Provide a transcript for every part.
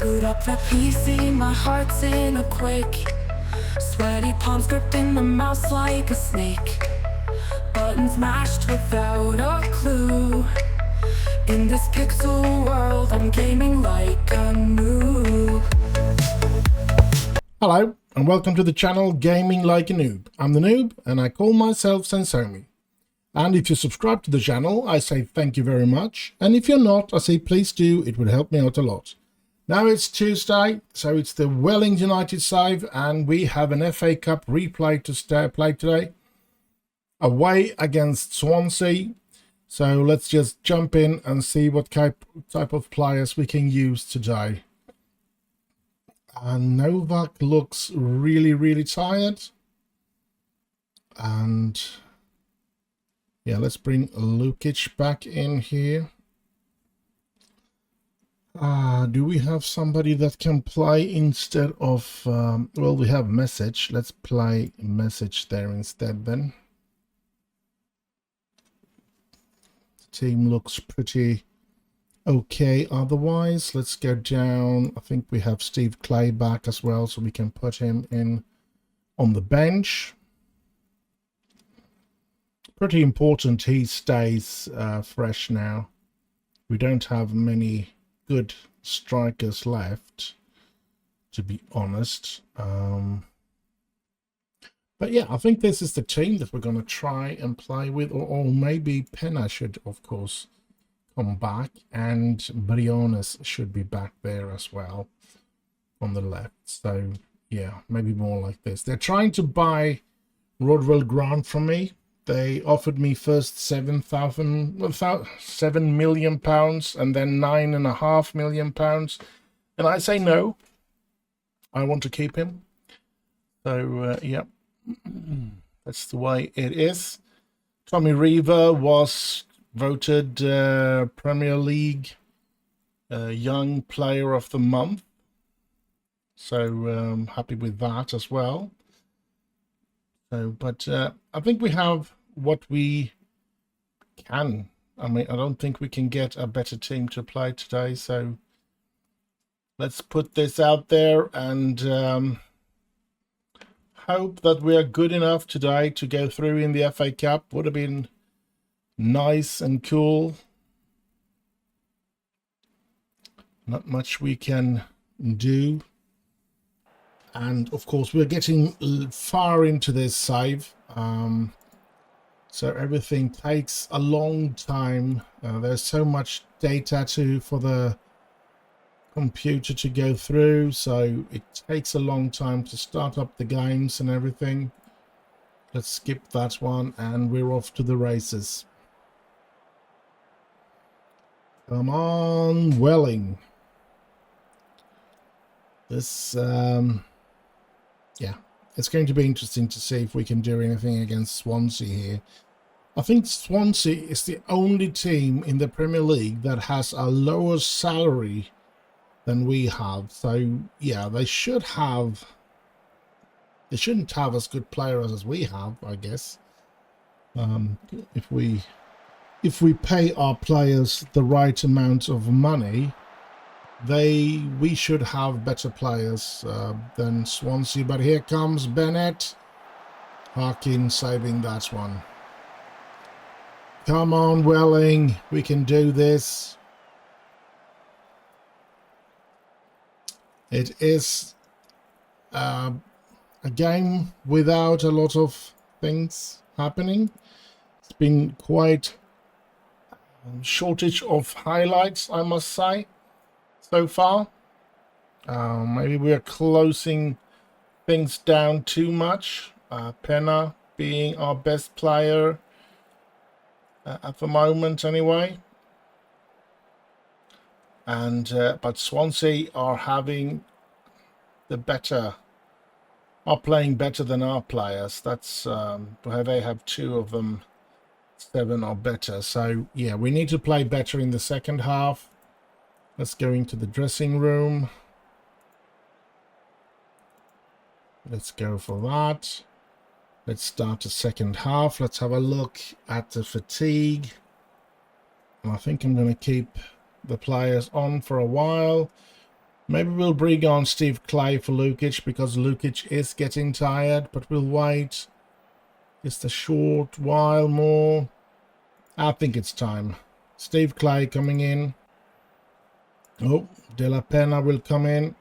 Boot up the PC, my heart's in a quake. Sweaty palms gripping the mouse like a snake. Buttons mashed without a clue. In this pixel world, I'm gaming like a noob. Hello, and welcome to the channel Gaming Like a Noob. I'm the Noob, and I call myself Sensomi. And if you subscribe to the channel, I say thank you very much. And if you're not, I say please do, it would help me out a lot. Now it's Tuesday, so it's the Welling United side, and we have an FA Cup replay to play today. Away against Swansea. So let's just jump in and see what type of players we can use today. And Novak looks really tired. And yeah, let's bring Lukic back in here. Do we have somebody that can play instead of... well, we have Message. Let's play Message there instead then. The team looks pretty okay otherwise. Let's go down. I think we have Steve Clay back as well, so we can put him in on the bench. Pretty important he stays fresh now. We don't have many good strikers left, to be honest. But yeah, I think this is the team that we're going to try and play with, or maybe Penna should, of course, come back, and Briones should be back there as well on the left. So yeah, maybe more like this. They're trying to buy Rodwell Grant from me. They offered me first £7 million and then £9.5 million, and I say no. I want to keep him. So yeah, that's the way it is. Tommy Reaver was voted Premier League Young Player of the Month, so happy with that as well. So, but I think we have what we can. I mean, I don't think we can get a better team to play today, so let's put this out there and hope that we are good enough today to go through in the FA Cup. Would have been nice and cool. Not much we can do. And of course, we're getting far into this save. So everything takes a long time. There's so much data for the computer to go through. So it takes a long time to start up the games and everything. Let's skip that one and we're off to the races. Come on, Welling. This, yeah, it's going to be interesting to see if we can do anything against Swansea here. I think Swansea is the only team in the Premier League that has a lower salary than we have. So, yeah, they shouldn't have as good players as we have, I guess. If we pay our players the right amount of money, we should have better players than Swansea. But here comes Bennett. Harkin saving that one. Come on, Welling, we can do this. It is a game without a lot of things happening. It's been quite a shortage of highlights, I must say, so far. Maybe we're closing things down too much. Penna being our best player at the moment anyway. And but Swansea are having playing better than our players. That's where they have two of them 7 or better. So yeah, we need to play better in the second half. Let's go into the dressing room. Let's go for that. Let's start the second half. Let's have a look at the fatigue. I think I'm going to keep the players on for a while. Maybe we'll bring on Steve Clay for Lukic because Lukic is getting tired, but we'll wait just a short while more. I think it's time. Steve Clay coming in. Oh, De La Pena will come in.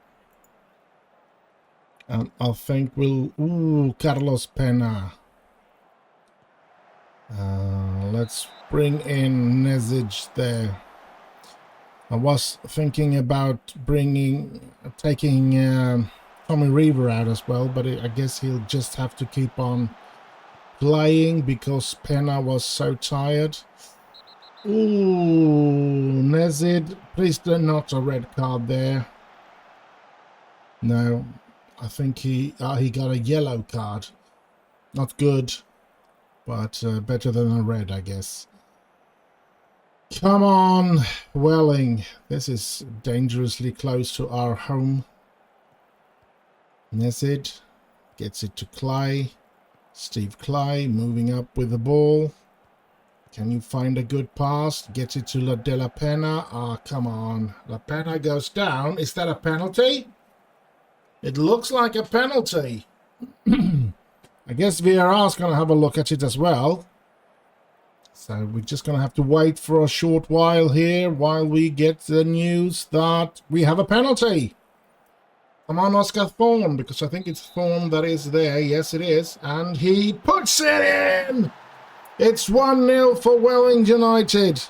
And I think we'll... Ooh, Carlos Pena. Let's bring in Nezic there. I was thinking about taking Tommy Reaver out as well, but I guess he'll just have to keep on playing because Pena was so tired. Ooh, Nezid, please do not a red card there. No, I think he got a yellow card. Not good, but better than a red, I guess. Come on, Welling. This is dangerously close to our home. Nezid gets it to Clay. Steve Clay moving up with the ball. Can you find a good pass? Gets it to De La Pena. Ah, come on. La Pena goes down. Is that a penalty? It looks like a penalty. I guess VR's going to have a look at it as well. So we're just going to have to wait for a short while here while we get the news that we have a penalty. Come on, Oscar Thorne, because I think it's Thorne that is there. Yes, it is. And he puts it in! It's 1-0 for Welling United.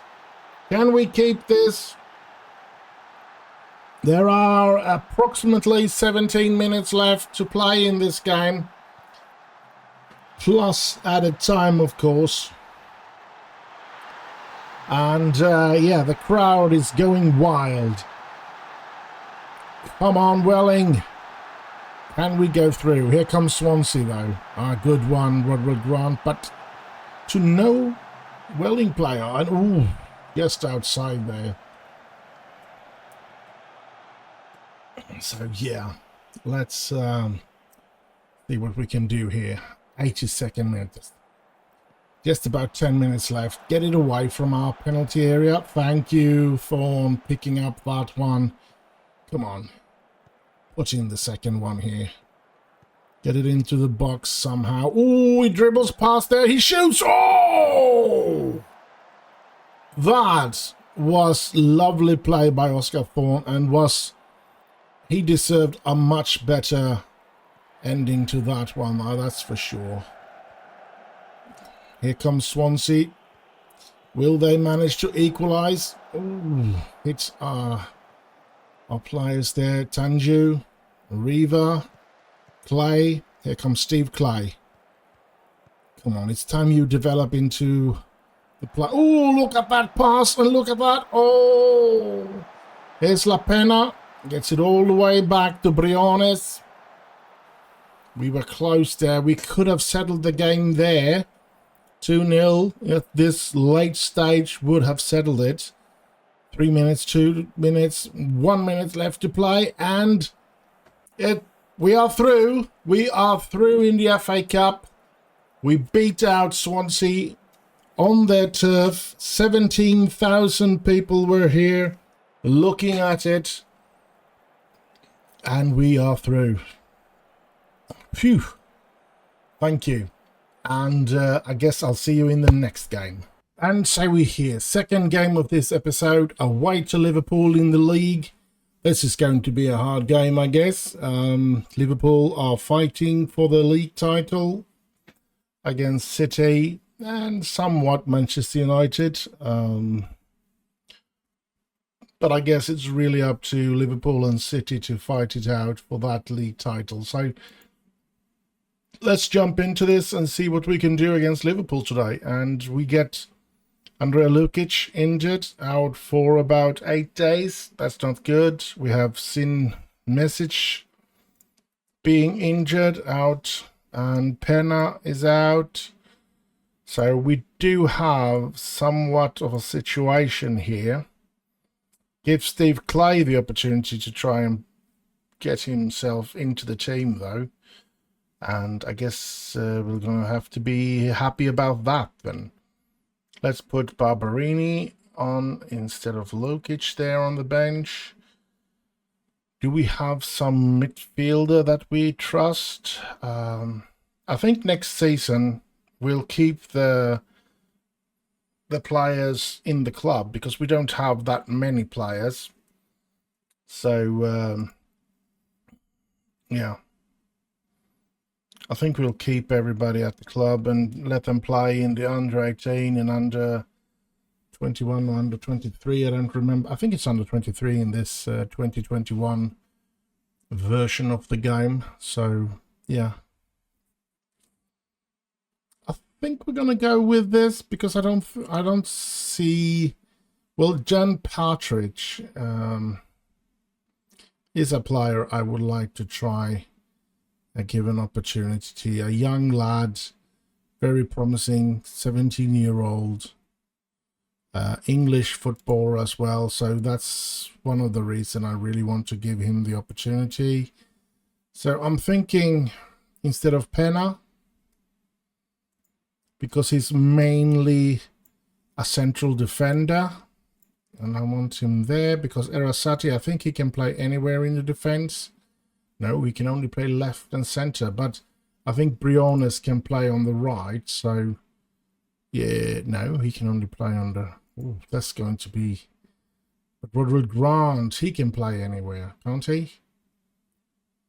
Can we keep this? There are approximately 17 minutes left to play in this game. Plus added time, of course. And, yeah, the crowd is going wild. Come on, Welling. Can we go through? Here comes Swansea, though. A good one, Rodwood Grant, but to no Welling player. And, ooh, just outside there. So, yeah, let's see what we can do here. 82nd minute. Just about 10 minutes left. Get it away from our penalty area. Thank you for picking up that one. Come on. Put in the second one here. Get it into the box somehow. Oh, he dribbles past there. He shoots. Oh! That was lovely play by Oscar Thorne and he deserved a much better ending to that one. That's for sure. Here comes Swansea. Will they manage to equalise? Ooh, it's our players there. Tanju, Riva, Clay. Here comes Steve Clay. Come on, it's time you develop into the play. Oh, look at that pass and look at that. Oh, here's La Pena. Gets it all the way back to Briones. We were close there. We could have settled the game there. 2-0 at this late stage would have settled it. 3 minutes, 2 minutes, 1 minute left to play, and we are through. We are through in the FA Cup. We beat out Swansea on their turf. 17,000 people were here looking at it, and we are through. Phew. Thank you. And I guess I'll see you in the next game. And so we're here. Second game of this episode. Away to Liverpool in the league. This is going to be a hard game, I guess. Liverpool are fighting for the league title against City and somewhat Manchester United. But I guess it's really up to Liverpool and City to fight it out for that league title. So let's jump into this and see what we can do against Liverpool today. And we get Andrea Lukic injured, out for about 8 days. That's not good. We have Sin Mesic being injured, out, and Pena is out. So we do have somewhat of a situation here. Give Steve Clay the opportunity to try and get himself into the team, though. And I guess we're going to have to be happy about that then. Let's put Barberini on instead of Lukic there on the bench. Do we have some midfielder that we trust? I think next season we'll keep the players in the club because we don't have that many players. So yeah, I think we'll keep everybody at the club and let them play in the under 18 and under 21 or under 23. I don't remember. I think it's under 23 in this 2021 version of the game. So yeah, I think we're gonna go with this because I don't see. Well, Jan Partridge is a player I would like to try give an opportunity to. A young lad, very promising, 17-year-old. English footballer as well, so that's one of the reasons I really want to give him the opportunity. So I'm thinking instead of Pena, because he's mainly a central defender, and I want him there because Erasati, I think he can play anywhere in the defense. No, he can only play left and center, but I think Briones can play on the right, so yeah, no, he can only play on the... Ooh, that's going to be... But Roderick Grant, he can play anywhere, can't he?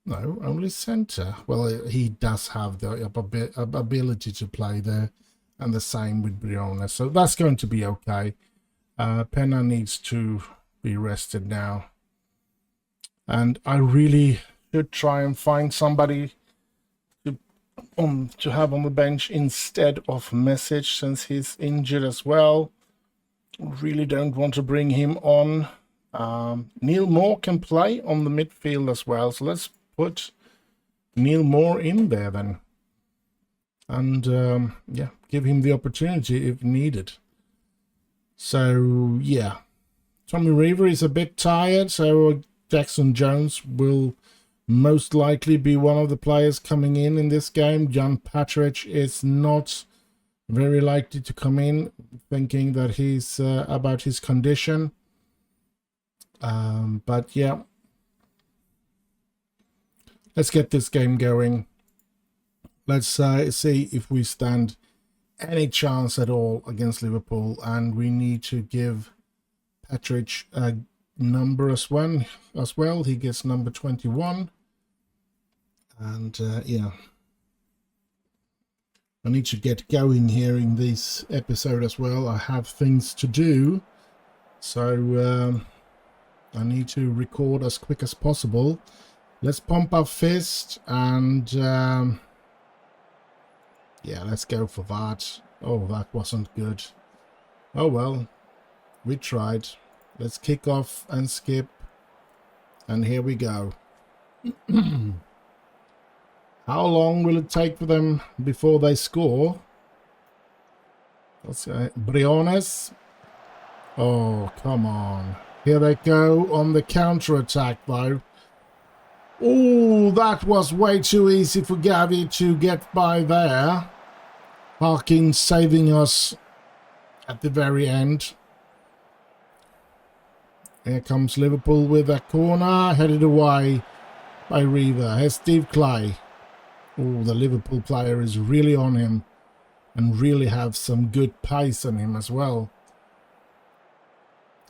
No, only center. Well, he does have the ability to play there, and the same with Briones, so that's going to be okay. Pena needs to be rested now. And I really should try and find somebody to have on the bench instead of Message, since he's injured as well. Really don't want to bring him on. Neil Moore can play on the midfield as well, so let's put Neil Moore in there then. And yeah, give him the opportunity if needed. So yeah, Tommy Reaver is a bit tired, so Jackson Jones will most likely be one of the players coming in this game. John Patridge is not very likely to come in, thinking that he's about his condition. But yeah, let's get this game going. Let's see if we stand any chance at all against Liverpool, and we need to give Patridge a number as well. He gets number 21, and yeah, I need to get going here in this episode as well. I have things to do, so I need to record as quick as possible. Let's pump our fist and yeah, let's go for that. Oh, that wasn't good. Oh well, we tried. Let's kick off and skip, and here we go. How long will it take for them before they score? Let's go. Briones. Oh, come on. Here they go on the counter-attack, though. Oh, that was way too easy for Gavi to get by there. Harkin saving us at the very end. Here comes Liverpool with a corner, headed away by Reaver. Here's Steve Clay. Oh, the Liverpool player is really on him and really have some good pace on him as well.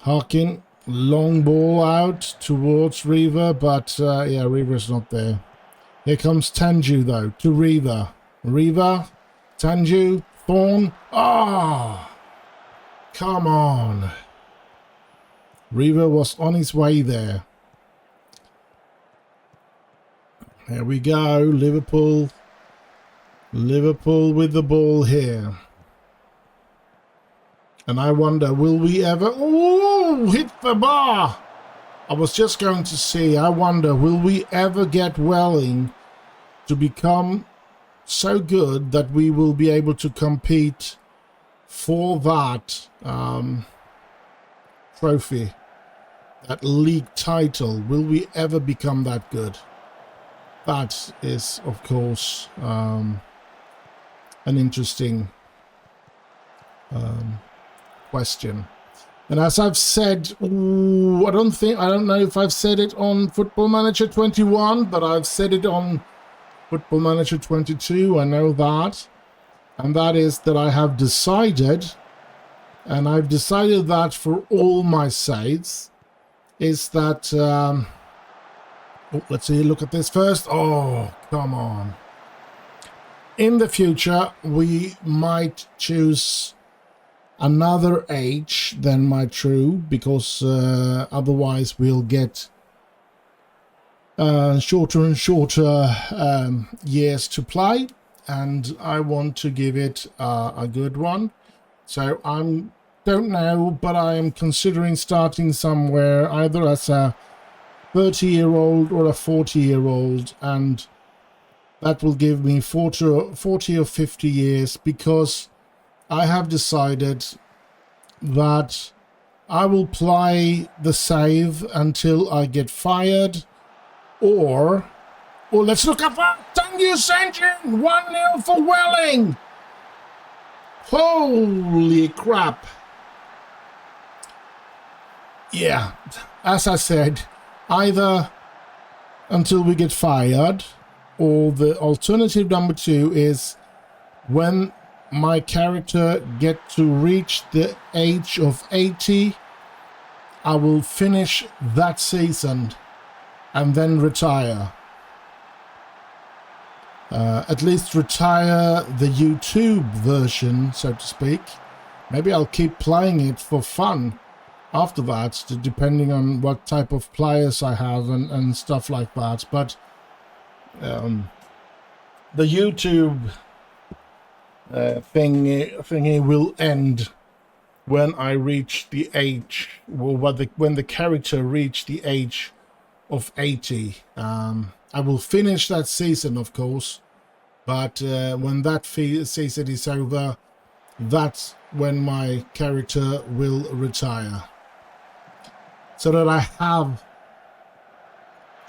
Harkin, long ball out towards Reaver, but yeah, Reaver's not there. Here comes Tanju, though, to Reaver. Reaver, Tanju, Thorne. Ah! Oh, come on. Reaver was on his way there. Here we go, Liverpool. Liverpool with the ball here. And I wonder, will we ever... Oh, hit the bar! I was just going to say, I wonder, will we ever get Welling to become so good that we will be able to compete for that trophy, that league title? Will we ever become that good? That is, of course, an interesting question. And as I've said, ooh, I don't know if I've said it on Football Manager 21, but I've said it on Football Manager 22, I know that. And that is that I have decided, and I've decided that for all my saves, is that, oh, let's see, look at this first. Oh, come on. In the future, we might choose another age than my true, because otherwise we'll get shorter and shorter years to play, and I want to give it a good one. So don't know, but I am considering starting somewhere either as a 30-year-old or a 40-year-old, and that will give me 40 or 50 years, because I have decided that I will play the save until I get fired, or let's look at that. Tangus Engine 1-0 for Welling. Holy crap. Yeah, as I said, either until we get fired, or the alternative number 2 is when my character get to reach the age of 80, I will finish that season and then retire. At least retire the YouTube version, so to speak. Maybe I'll keep playing it for fun after that, depending on what type of players I have and stuff like that. But the YouTube thingy will end when I reach the age, or when the character reach the age of 80. I will finish that season, of course, but when that season is over, that's when my character will retire. So that I have...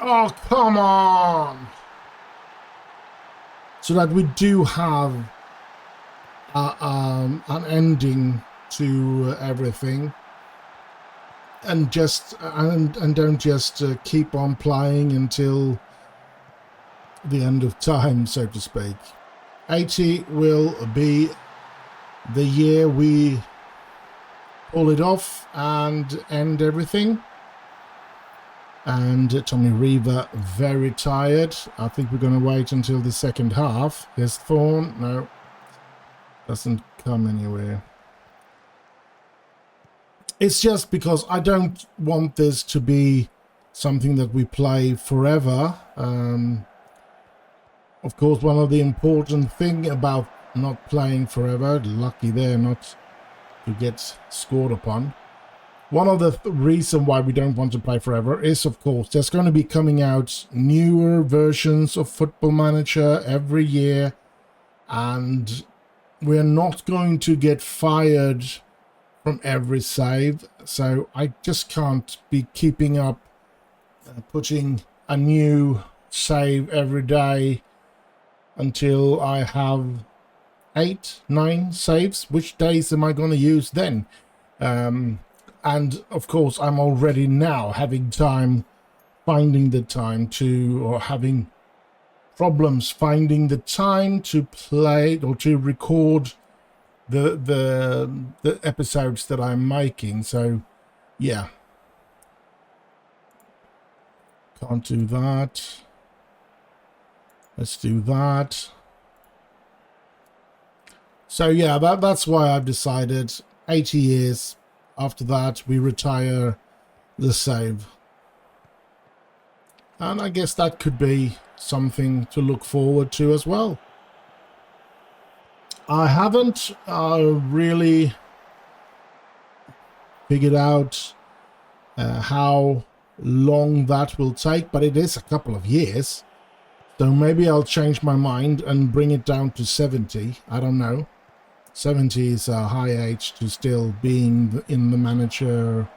Oh, come on! So that we do have an ending to everything, and don't just keep on playing until the end of time, so to speak. 80 will be the year we pull it off and end everything. And Tommy Reaver, very tired. I think we're going to wait until the second half. Here's Thorn. No, doesn't come anywhere. It's just because I don't want this to be something that we play forever. Of course, one of the important thing about not playing forever, lucky there not to get scored upon. One of the reasons why we don't want to play forever is, of course, there's going to be coming out newer versions of Football Manager every year, and we're not going to get fired from every save, so I just can't be keeping up putting a new save every day until I have 8, 9 saves. Which days am I going to use then? And of course, I'm already now having finding the time to, or having problems finding the time to play or to record the episodes that I'm making. So yeah, can't do that. Let's do that. So yeah, that's why I've decided 80 years. After that, we retire the save. And I guess that could be something to look forward to as well. I haven't really figured out how long that will take, but it is a couple of years. So maybe I'll change my mind and bring it down to 70. I don't know. 70 is a high age to still being in the manager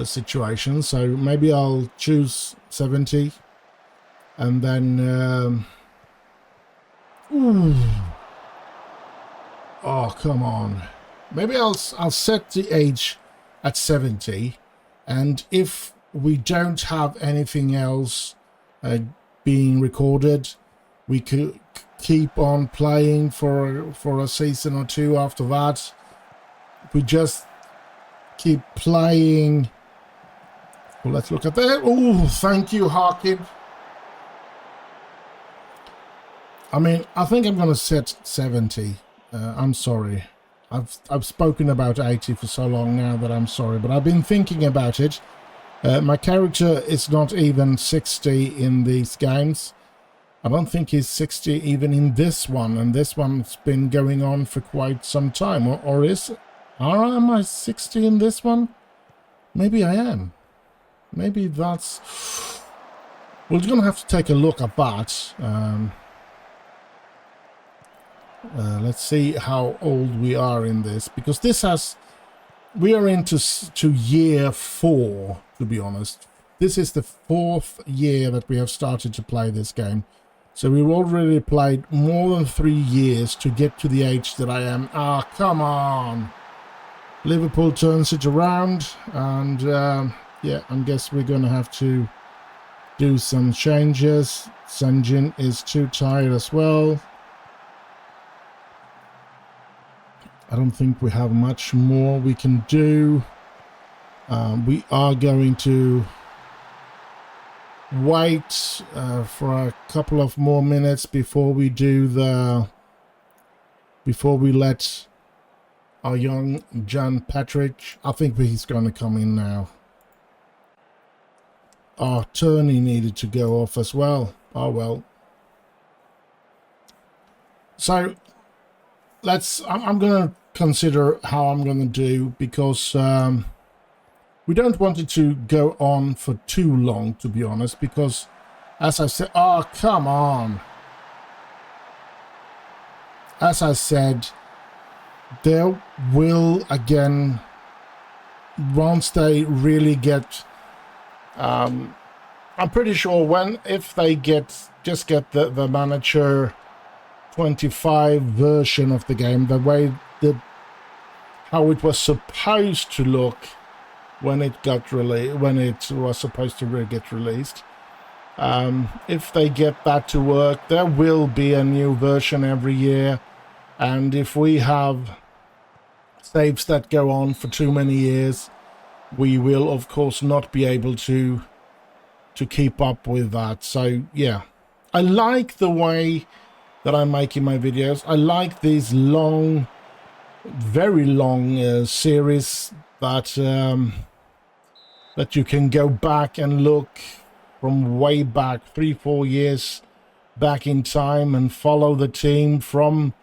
situation. So maybe I'll choose 70. And then... oh, come on. Maybe I'll set the age at 70, and if we don't have anything else being recorded, we could keep on playing for a season or two after that. We just keep playing. Well, let's look at that. Oh, thank you, Harkin. I mean, I think I'm going to set 70. I'm sorry. I've spoken about 80 for so long now that I'm sorry, but I've been thinking about it. My character is not even 60 in these games. I don't think he's 60 even in this one, and this one's been going on for quite some time. Or am I 60 in this one? Maybe I am. Maybe that's... We're going to have to take a look at that. Let's see how old we are in this, because this has... We are into year 4, to be honest. This is the 4th year that we have started to play this game. So we've already played more than 3 years to get to the age that I am. Ah, come on! Liverpool turns it around, and yeah, I guess we're going to have to do some changes. Sanjin is too tired as well. I don't think we have much more we can do. We are going to wait for a couple of more minutes before we let our young Jan Patrick. I think he's going to come in now. Our Turney needed to go off as well. Oh well. So I'm going to consider how I'm going to do, because we don't want it to go on for too long, to be honest, because as I said, oh, come on. As I said, there will, again, once they really get, I'm pretty sure if they just get the manager 25 version of the game, the way how it was supposed to look when it was supposed to get released. If they get that to work, there will be a new version every year, and if we have saves that go on for too many years, we will of course not be able to keep up with that. So yeah, I like the way that I'm making my videos. I like these long, very long series that you can go back and look from way back 3-4 years back in time and follow the team from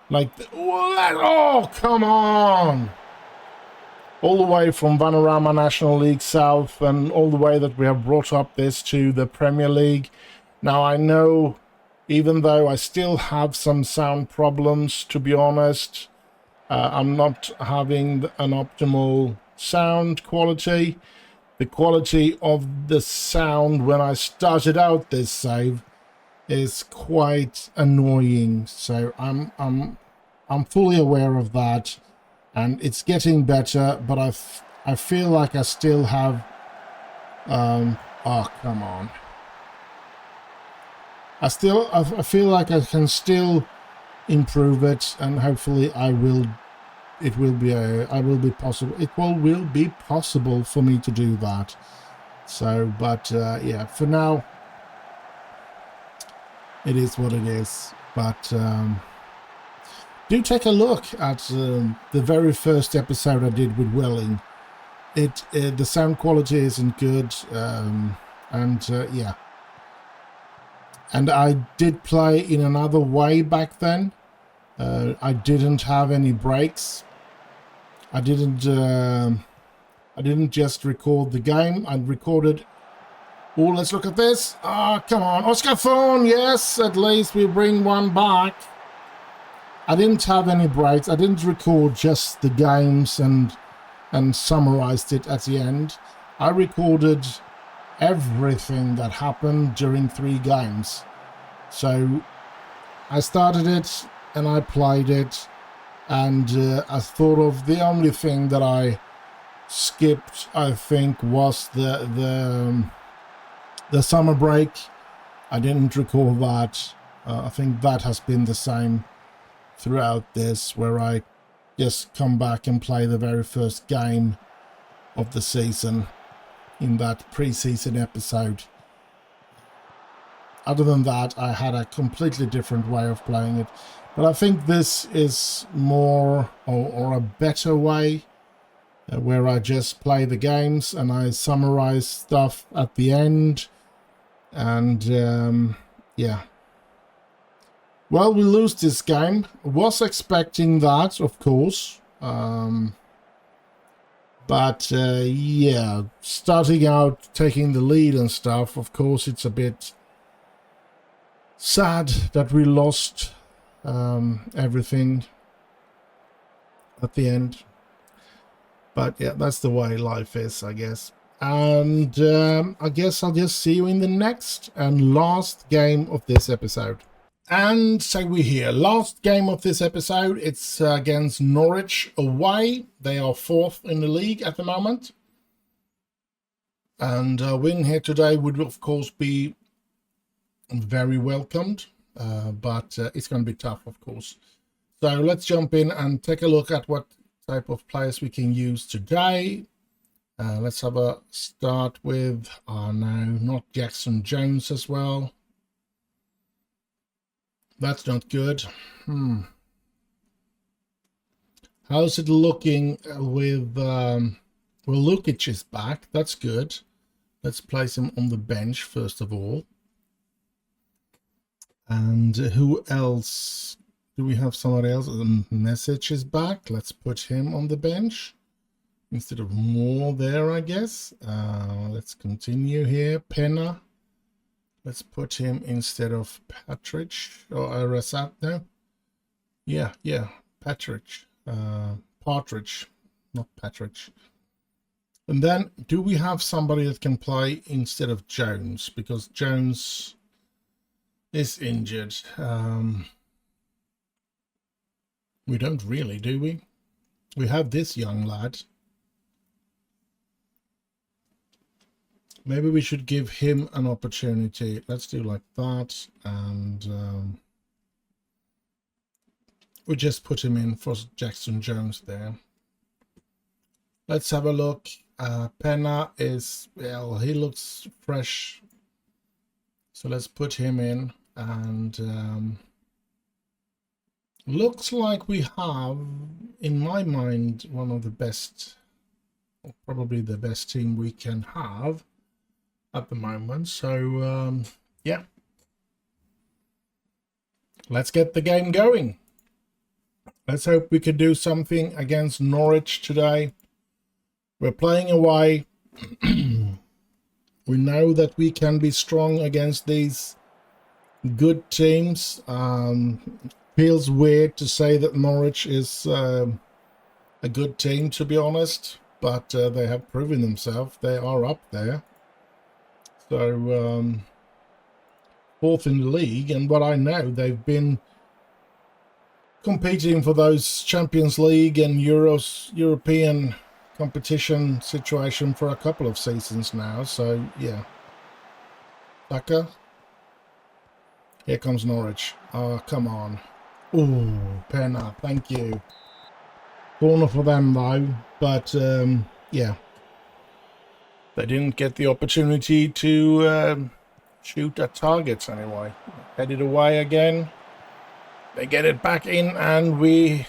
like oh come on, all the way from Vanarama National League South, and all the way that we have brought up this to the Premier League. Now I know, even though I still have some sound problems, to be honest, I'm not having an optimal sound quality. The quality of the sound when I started out this save is quite annoying. So I'm fully aware of that, and it's getting better. But I feel like I still have. Oh come on! I feel like I can still improve it, and hopefully it will be possible for me to do that. So, but yeah, for now it is what it is. But do take a look at the very first episode I did with Welling. The sound quality isn't good, and yeah. And I did play in another way back then. I didn't have any breaks. I didn't just record the game. I recorded. Oh, let's look at this. Ah, come on, Oscar Thorne. Yes, at least we bring one back. I didn't have any breaks. I didn't record just the games and summarized it at the end. I recorded everything that happened during 3 games. So I started it and I played it, and I thought of the only thing that I skipped, I think, was the summer break. I didn't recall that. I think that has been the same throughout this, where I just come back and play the very first game of the season in that pre-season episode. Other than that, I had a completely different way of playing it. But I think this is more or a better way, where I just play the games and I summarize stuff at the end. And yeah. Well, we lose this game. Was expecting that, of course. But yeah, starting out taking the lead and stuff, of course, it's a bit sad that we lost everything at the end. But yeah, that's the way life is, I guess. And I guess I'll just see you in the next and last game of this episode. And so we're here. Last game of this episode. It's against Norwich away. They are 4th in the league at the moment. And a win here today would, of course, be very welcomed. But it's going to be tough, of course. So let's jump in and take a look at what type of players we can use today. Let's have a start with, oh no, not Jackson Jones as well. That's not good. How's it looking with, well, Lukic is back. That's good. Let's place him on the bench first of all. And who else? Do we have somebody else? Message is back. Let's put him on the bench instead of Moore there, I guess. Let's continue here. Penna. Let's put him instead of Partridge or Rasat now. Yeah, Partridge. Partridge, not Partridge. And then, do we have somebody that can play instead of Jones? Because Jones is injured. We don't really, do we? We have this young lad. Maybe we should give him an opportunity. Let's do like that. And we just put him in for Jackson Jones there. Let's have a look. Penna is, well, he looks fresh. So let's put him in. And looks like we have, in my mind, one of the best, or probably the best team we can have at the moment. So yeah, let's get the game going. Let's hope we can do something against Norwich today. We're playing away. We know that we can be strong against these good teams. Feels weird to say that Norwich is a good team, to be honest, but they have proven themselves. They are up there. So 4th in the league, and what I know, they've been competing for those Champions League and European competition situation for a couple of seasons now. So yeah, Tucker. Here comes Norwich. Oh, come on. Oh, Penna, thank you. Corner for them though, but yeah. They didn't get the opportunity to shoot at targets anyway. Headed away again. They get it back in and we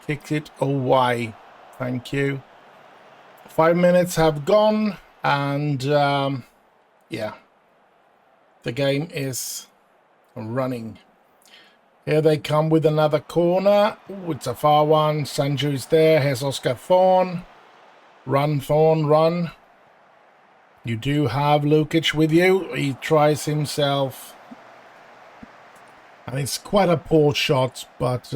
kicked it away. Thank you. 5 minutes have gone and yeah, the game is running. Here they come with another corner. Ooh, it's a far one. Sanju is there. Here's Oscar Thorne. Run, Thorne, run. You do have Lukic with you. He tries himself. And it's quite a poor shot, but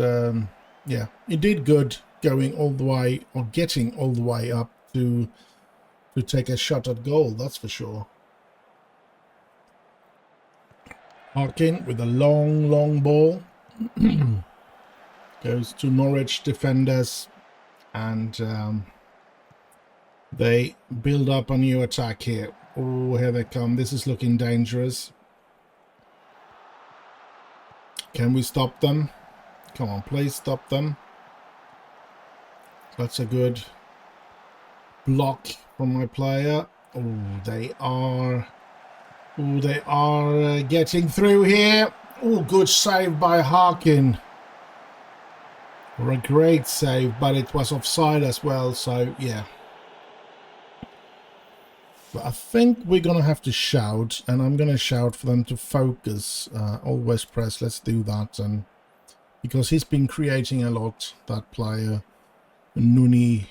yeah, he did good going all the way, or getting all the way up to take a shot at goal, that's for sure. Harkin with a long ball. Goes to Norwich defenders, and They build up a new attack here. Oh, here they come. This is looking dangerous. Can we stop them? Come on, please stop them. That's a good block from my player. Oh, they are getting through here. Oh, good save by Harkin. Or a great save, but it was offside as well, so yeah. But I think we're going to have to shout, and I'm going to shout for them to focus. Always press, let's do that. And because he's been creating a lot, that player, Man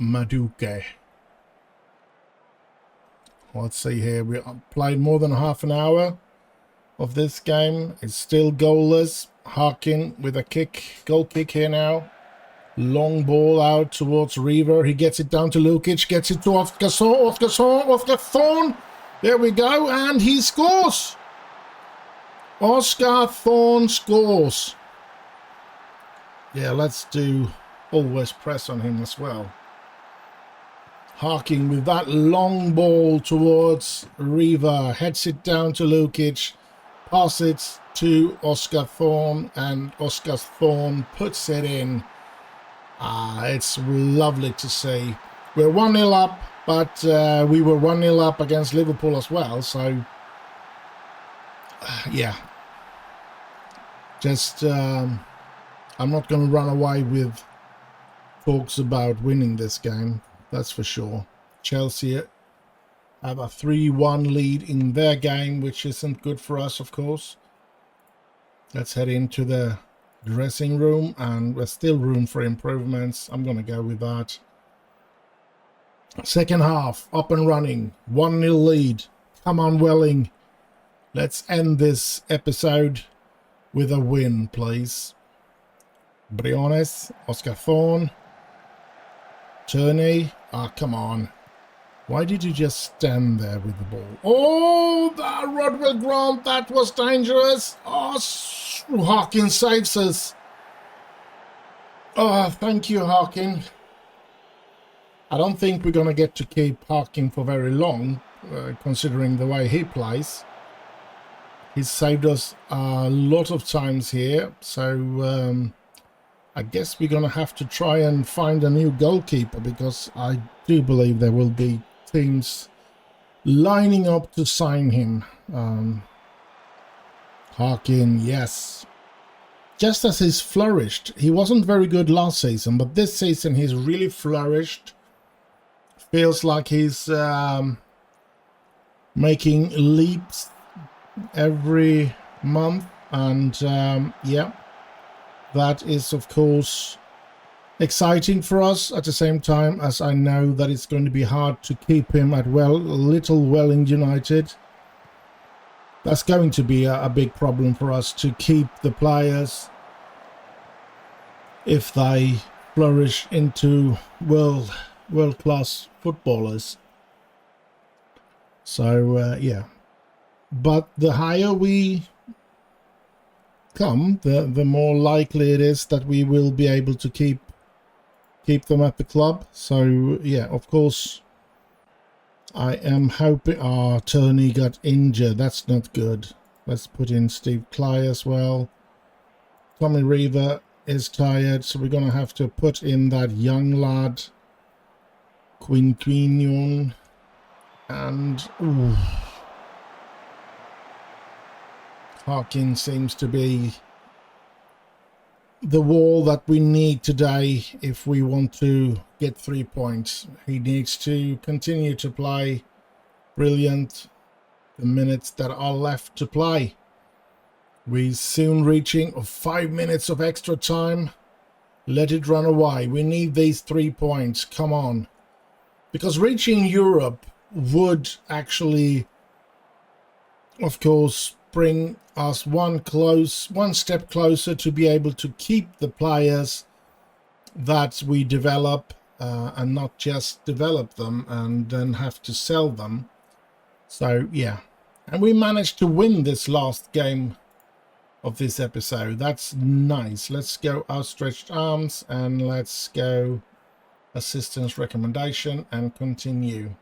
Utd. Let's see here, we played more than half an hour of this game. It's still goalless. Harkin with a kick, goal kick here now. Long ball out towards Reaver. He gets it down to Lukic, gets it to Oscar Thorn. There we go, and he scores. Oscar Thorn scores. Yeah, let's do always press on him as well. Harking with that long ball towards Reaver, heads it down to Lukic, pass it to Oscar Thorn, and Oscar Thorn puts it in. It's lovely to see. We're 1-0 up, but we were 1-0 up against Liverpool as well, so yeah. Just I'm not going to run away with talks about winning this game. That's for sure. Chelsea have a 3-1 lead in their game, which isn't good for us, of course. Let's head into the dressing room, and there's still room for improvements. I'm going to go with that. Second half, up and running. 1-0 lead. Come on, Welling. Let's end this episode with a win, please. Briones, Oscar Thorn. Turney. Come on. Why did you just stand there with the ball? Oh, that Rodwell Grant, that was dangerous. Oh, Harkin saves us. Oh, thank you, Harkin. I don't think we're going to get to keep Harkin for very long, considering the way he plays. He's saved us a lot of times here, so I guess we're going to have to try and find a new goalkeeper, because I do believe there will be teams lining up to sign him. Harkin, yes. Just as he's flourished. He wasn't very good last season, but this season he's really flourished. Feels like he's making leaps every month, and yeah. That is, of course, exciting for us, at the same time as I know that it's going to be hard to keep him at Little Welling United. That's going to be a big problem for us, to keep the players if they flourish into world-class footballers. So, yeah. But the higher we come, the more likely it is that we will be able to keep them at the club. So yeah, of course, I am hoping. Turney got injured. That's not good. Let's put in Steve Clay as well. Tommy Reaver is tired, so we're gonna have to put in that young lad, Quinquinion, and ooh. Harkin seems to be the wall that we need today if we want to get 3 points. He needs to continue to play brilliant the minutes that are left to play. We're soon reaching 5 minutes of extra time. Let it run away. We need these 3 points. Come on. Because reaching Europe would actually, of course, bring us one step closer to be able to keep the players that we develop, and not just develop them and then have to sell them. So yeah, and we managed to win this last game of this episode. That's nice. Let's go outstretched arms, and let's go assistance recommendation and continue.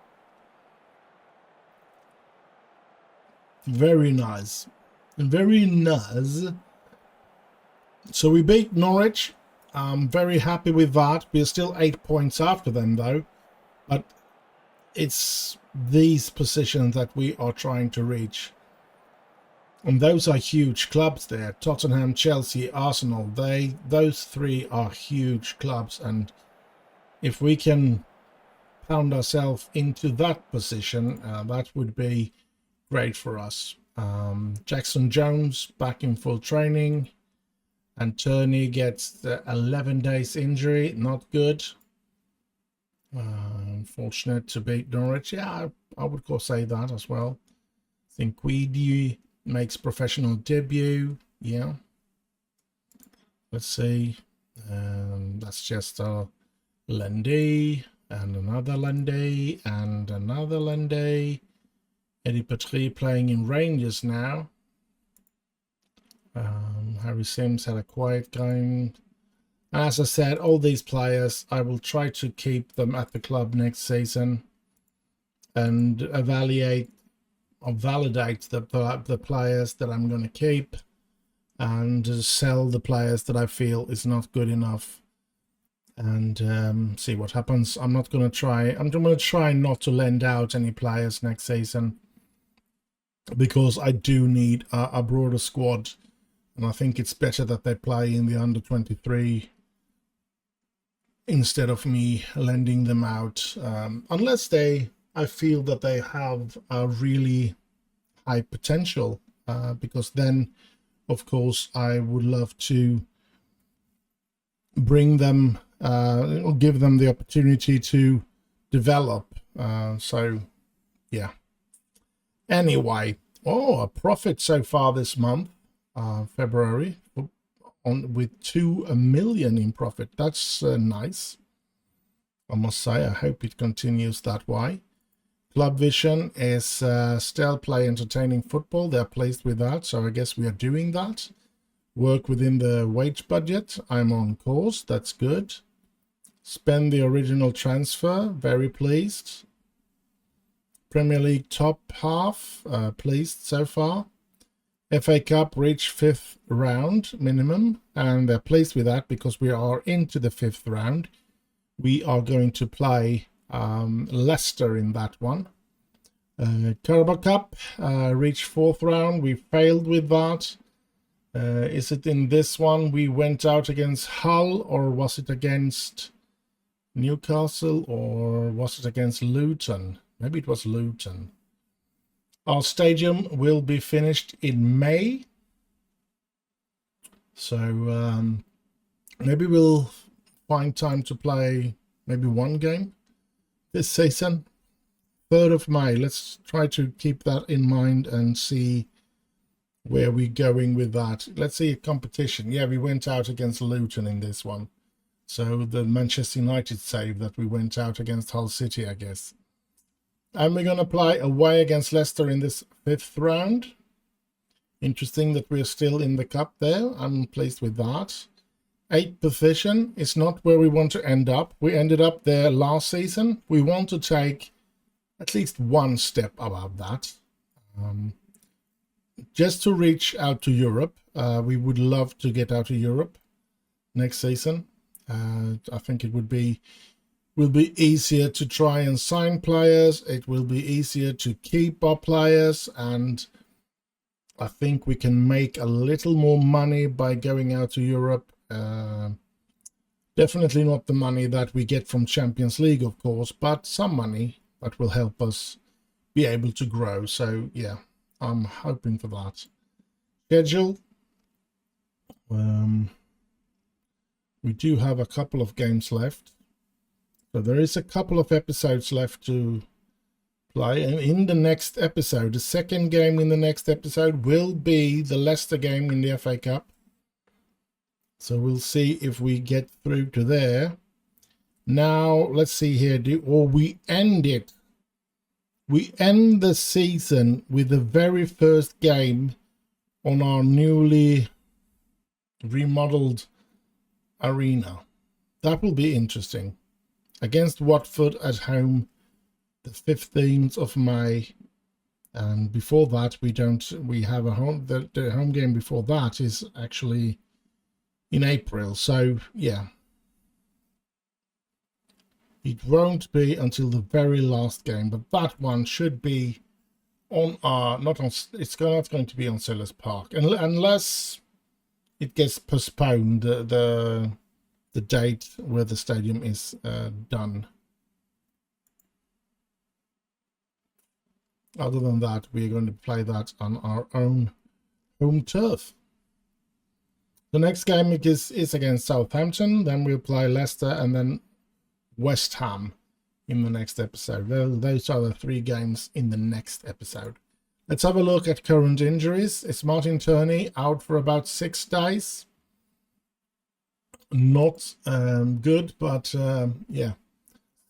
Very nice. Very nice. So we beat Norwich. I'm very happy with that. We're still 8 points after them though. But it's these positions that we are trying to reach. And those are huge clubs there. Tottenham, Chelsea, Arsenal. Those three are huge clubs. And if we can pound ourselves into that position, that would be great for us. Jackson Jones back in full training. And Turney gets the 11 days injury. Not good. Unfortunate to beat Norwich. Yeah, I would say that as well. I think Guidi makes professional debut. Yeah. Let's see. That's just a Lendy and another Lendy and another Lendy. Eddie Petrie playing in Rangers now. Harry Sims had a quiet game. As I said, all these players, I will try to keep them at the club next season and evaluate or validate the players that I'm going to keep and sell the players that I feel is not good enough and see what happens. I'm going to try not to lend out any players next season because I do need a broader squad, and I think it's better that they play in the under 23 instead of me lending them out, unless I feel that they have a really high potential, because then of course I would love to bring them or give them the opportunity to develop. So yeah, anyway, a profit so far this month, February, with 2 million in profit. That's nice, I must say. I hope it continues that way. Club Vision is still play entertaining football. They're pleased with that, so I guess we are doing that. Work within the wage budget. I'm on course. That's good. Spend the original transfer. Very pleased. Premier League top half. Pleased so far. FA Cup reached 5th round minimum, and they're pleased with that because we are into the 5th round. We are going to play Leicester in that one. Carabao Cup reached 4th round. We failed with that. Is it in this one we went out against Hull, or was it against Newcastle, or was it against Luton? Maybe it was Luton. Our stadium will be finished in May. So maybe we'll find time to play maybe one game this season. 3rd of May. Let's try to keep that in mind and see where we're going with that. Let's see a competition. Yeah, we went out against Luton in this one. So the Manchester United save that we went out against Hull City, I guess. And we're going to play away against Leicester in this 5th round. Interesting that we're still in the cup there. I'm pleased with that. 8th position is not where we want to end up. We ended up there last season. We want to take at least one step above that. Just to reach out to Europe. We would love to get out of Europe next season. I think it will be easier to try and sign players. It will be easier to keep our players, and I think we can make a little more money by going out to Europe. Definitely not the money that we get from Champions League, of course, but some money that will help us be able to grow. So yeah, I'm hoping for that. Schedule. We do have a couple of games left. So there is a couple of episodes left to play. And in the next episode, the second game in the next episode will be the Leicester game in the FA Cup. So we'll see if we get through to there. Now, let's see here. We end it. We end the season with the very first game on our newly remodeled arena. That will be interesting. against Watford at home, the 15th of May. And before that, we have a home, the home game before that is actually in April. So yeah, it won't be until the very last game, but that one should be on our, not going to be on Sellers Park, unless it gets postponed, the date where the stadium is done. Other than that, we're going to play that on our own home turf. The next game is against Southampton, then we'll play Leicester and then West Ham in the next episode. Those are the 3 games in the next episode. Let's have a look at current injuries. It's Martin Turney out for about 6 days. Not good, but yeah,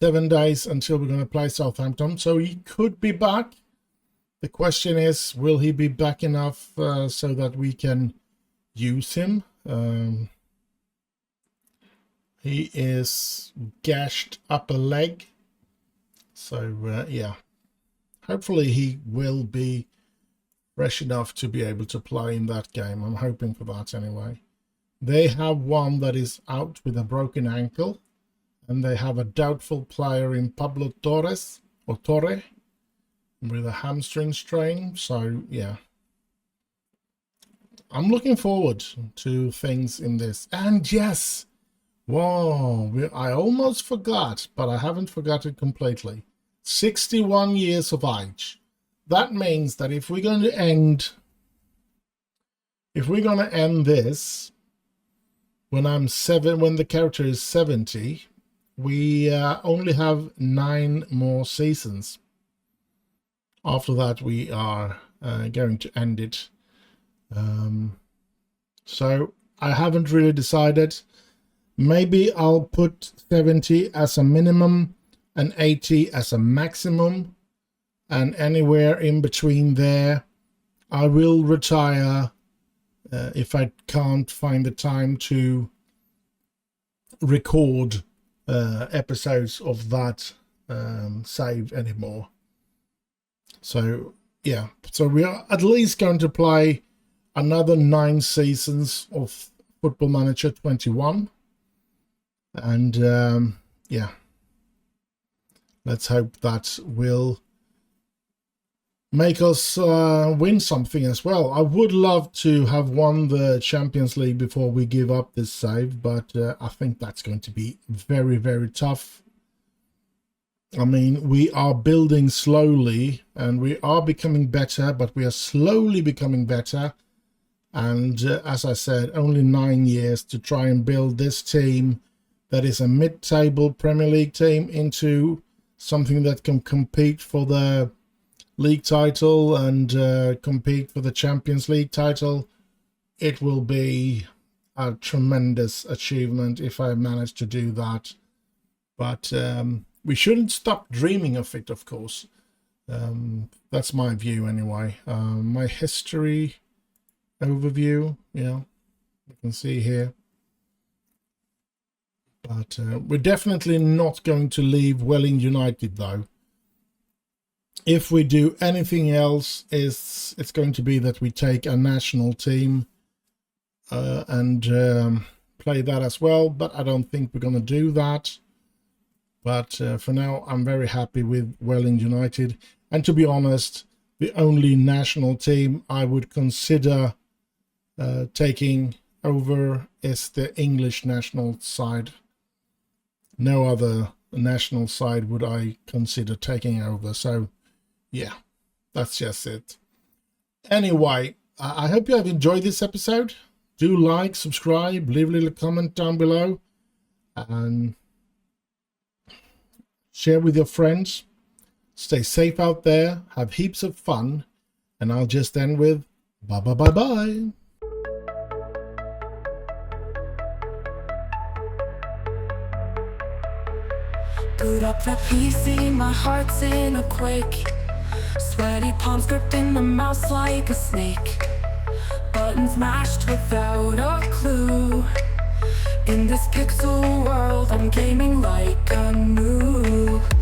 7 days until we're going to play Southampton. So he could be back. The question is, will he be back enough so that we can use him? He is gashed upper leg. So yeah, hopefully he will be fresh enough to be able to play in that game. I'm hoping for that anyway. They have one that is out with a broken ankle, and they have a doubtful player in Pablo Torre with a hamstring strain. So yeah, I'm looking forward to things in this. And yes, whoa, I almost forgot, but I haven't forgotten completely. 61 years of age. That means that if we're going to end this when the character is 70, we only have 9 more seasons. After that, we are going to end it. So I haven't really decided. Maybe I'll put 70 as a minimum and 80 as a maximum, and anywhere in between there I will retire if I can't find the time to record episodes of that save anymore. So yeah, so we are at least going to play another 9 seasons of Football Manager 21, and yeah, let's hope that will make us win something as well. I would love to have won the Champions League before we give up this save, but I think that's going to be very, very tough. I mean, we are building slowly and we are becoming better, but we are slowly becoming better. And as I said, only 9 years to try and build this team that is a mid-table Premier League team into something that can compete for the league title and compete for the Champions League title. It will be a tremendous achievement if I manage to do that. But we shouldn't stop dreaming of it, of course. That's my view anyway. My history overview, yeah, you can see here. But we're definitely not going to leave Welling United, though. If we do anything else, it's going to be that we take a national team and play that as well. But I don't think we're going to do that. But for now, I'm very happy with Welling United. And to be honest, the only national team I would consider taking over is the English national side. No other national side would I consider taking over. So yeah, that's just it. Anyway, I hope you have enjoyed this episode. Do like, subscribe, leave a little comment down below, and share with your friends. Stay safe out there, have heaps of fun, and I'll just end with bye bye bye bye. Boot up the PC, my heart's in a quake. Sweaty palms gripping the mouse like a snake. Buttons mashed without a clue. In this pixel world, I'm gaming like a noob.